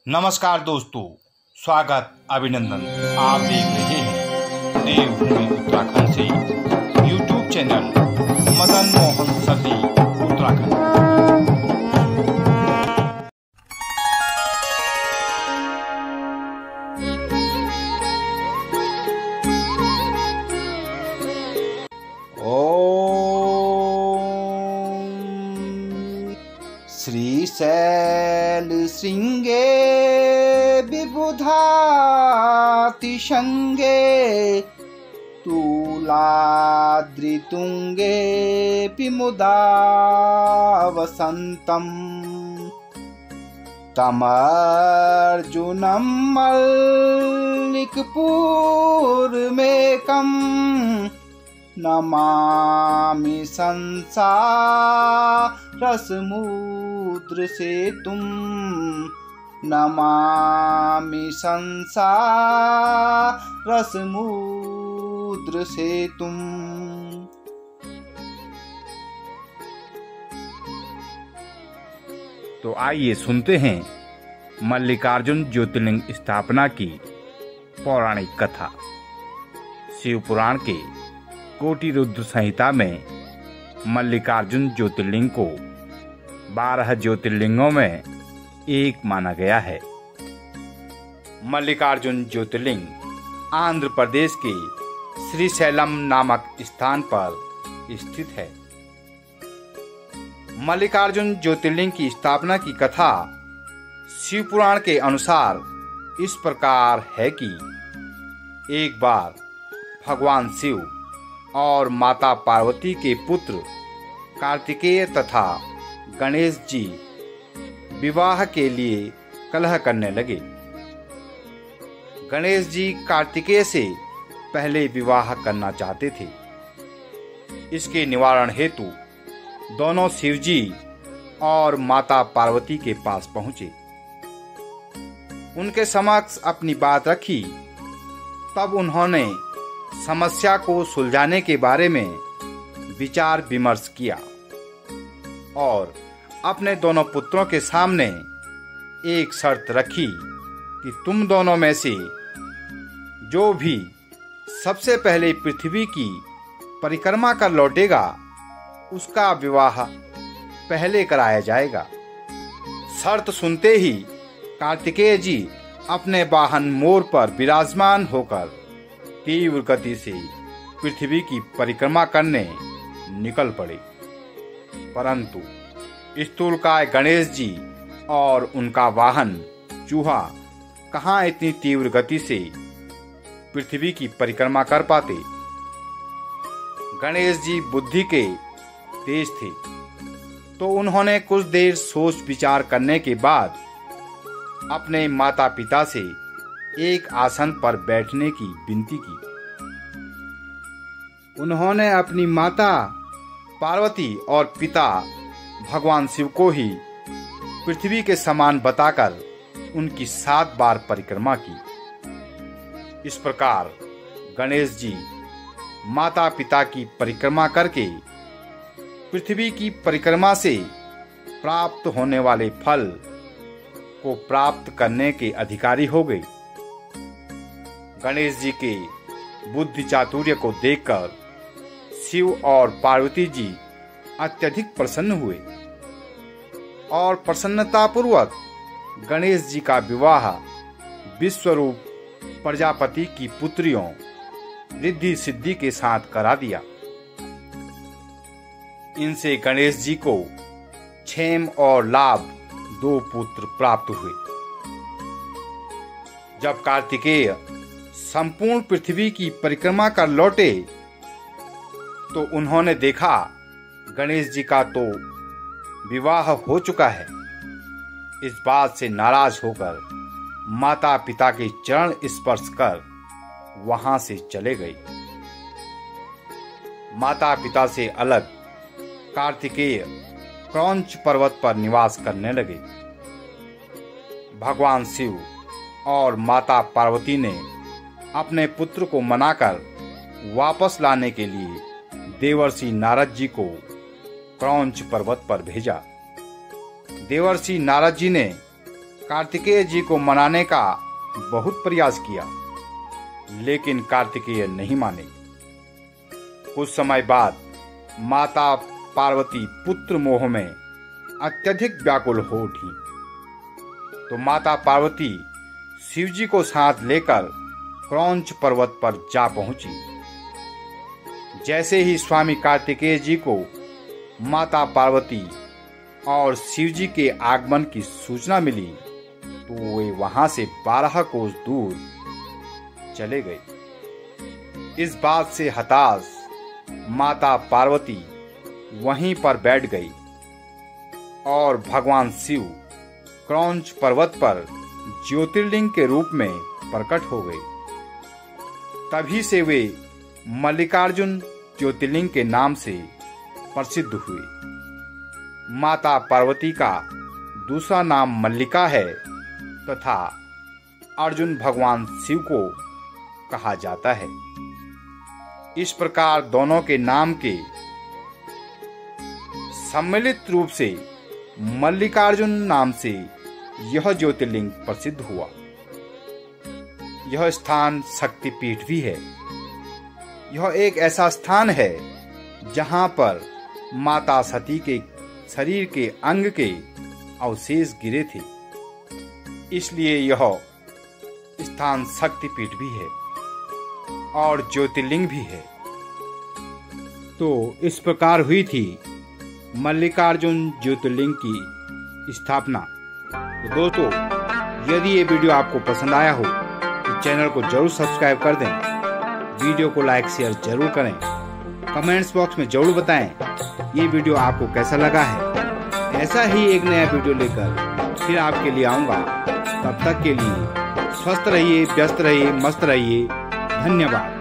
नमस्कार दोस्तों, स्वागत अभिनंदन। आप देख रहे हैं देवभूमि उत्तराखंड से यूट्यूब चैनल मदन मोहन सती उत्तराखंड। श्रीशैल श्रृंगे विबुधातिशंगे तूलाद्रितुंगे पिमुदा वसंतम तमर्जुनं मल्लिकपूर्वमेकं नमामि संसारसमुद्रसेतुं नमामि संसारसमुद्रसेतुं। तो आइए सुनते हैं मल्लिकार्जुन ज्योतिर्लिंग स्थापना की पौराणिक कथा। शिव पुराण के कोटि रुद्र संहिता में मल्लिकार्जुन ज्योतिर्लिंग को 12 ज्योतिर्लिंगों में एक माना गया है। मल्लिकार्जुन ज्योतिर्लिंग आंध्र प्रदेश के श्रीशैलम नामक स्थान पर स्थित है। मल्लिकार्जुन ज्योतिर्लिंग की स्थापना की कथा शिव पुराण के अनुसार इस प्रकार है कि एक बार भगवान शिव और माता पार्वती के पुत्र कार्तिकेय तथा गणेश जी विवाह के लिए कलह करने लगे। गणेश जी कार्तिकेय से पहले विवाह करना चाहते थे। इसके निवारण हेतु दोनों शिवजी और माता पार्वती के पास पहुंचे, उनके समक्ष अपनी बात रखी। तब उन्होंने समस्या को सुलझाने के बारे में विचार विमर्श किया और अपने दोनों पुत्रों के सामने एक शर्त रखी कि तुम दोनों में से जो भी सबसे पहले पृथ्वी की परिक्रमा कर लौटेगा उसका विवाह पहले कराया जाएगा। शर्त सुनते ही कार्तिकेय जी अपने वाहन मोर पर विराजमान होकर तीव्र गति से पृथ्वी की परिक्रमा करने निकल पड़े। परंतु स्थूलकाय गणेश जी और उनका वाहन चूहा कहाँ इतनी तीव्र गति से पृथ्वी की परिक्रमा कर पाते। गणेश जी बुद्धि के तेज थे, तो उन्होंने कुछ देर सोच विचार करने के बाद अपने माता पिता से एक आसन पर बैठने की विनती की। उन्होंने अपनी माता पार्वती और पिता भगवान शिव को ही पृथ्वी के समान बताकर उनकी 7 बार परिक्रमा की। इस प्रकार गणेश जी माता पिता की परिक्रमा करके पृथ्वी की परिक्रमा से प्राप्त होने वाले फल को प्राप्त करने के अधिकारी हो गए। गणेश जी के बुद्धि चातुर्य को देखकर शिव और पार्वती जी अत्यधिक प्रसन्न हुए और प्रसन्नतापूर्वक गणेश जी का विवाह विश्वरूप प्रजापति की पुत्रियों रिद्धि सिद्धि के साथ करा दिया। इनसे गणेश जी को क्षेम और लाभ 2 पुत्र प्राप्त हुए। जब कार्तिकेय संपूर्ण पृथ्वी की परिक्रमा कर लौटे तो उन्होंने देखा गणेश जी का तो विवाह हो चुका है। इस बात से नाराज होकर माता पिता के चरण स्पर्श कर वहां से चले गए। माता पिता से अलग कार्तिकेय क्रौंच पर्वत पर निवास करने लगे। भगवान शिव और माता पार्वती ने अपने पुत्र को मनाकर वापस लाने के लिए देवर्षि नारद जी को क्रौंच पर्वत पर भेजा। देवर्षि नारद जी ने कार्तिकेय जी को मनाने का बहुत प्रयास किया, लेकिन कार्तिकेय नहीं माने। कुछ समय बाद माता पार्वती पुत्र मोह में अत्यधिक व्याकुल हो उठी, तो माता पार्वती शिवजी को साथ लेकर क्रौंच पर्वत पर जा पहुंची। जैसे ही स्वामी कार्तिकेय जी को माता पार्वती और शिवजी के आगमन की सूचना मिली, तो वे वहां से 12 कोस दूर चले गए। इस बात से हताश माता पार्वती वहीं पर बैठ गई और भगवान शिव क्रौंच पर्वत पर ज्योतिर्लिंग के रूप में प्रकट हो गए। तभी से वे मल्लिकार्जुन ज्योतिर्लिंग के नाम से प्रसिद्ध हुए। माता पार्वती का दूसरा नाम मल्लिका है तथा अर्जुन भगवान शिव को कहा जाता है। इस प्रकार दोनों के नाम के सम्मिलित रूप से मल्लिकार्जुन नाम से यह ज्योतिर्लिंग प्रसिद्ध हुआ। यह स्थान शक्तिपीठ भी है। यह एक ऐसा स्थान है जहां पर माता सती के शरीर के अंग के अवशेष गिरे थे, इसलिए यह स्थान शक्तिपीठ भी है और ज्योतिर्लिंग भी है। तो इस प्रकार हुई थी मल्लिकार्जुन ज्योतिर्लिंग की स्थापना। तो दोस्तों, यदि ये वीडियो आपको पसंद आया हो तो चैनल को जरूर सब्सक्राइब कर दें, वीडियो को लाइक शेयर जरूर करें, कमेंट्स बॉक्स में जरूर बताएं ये वीडियो आपको कैसा लगा है। ऐसा ही एक नया वीडियो लेकर फिर आपके लिए आऊँगा। तब तक के लिए स्वस्थ रहिए, व्यस्त रहिए, मस्त रहिए। धन्यवाद।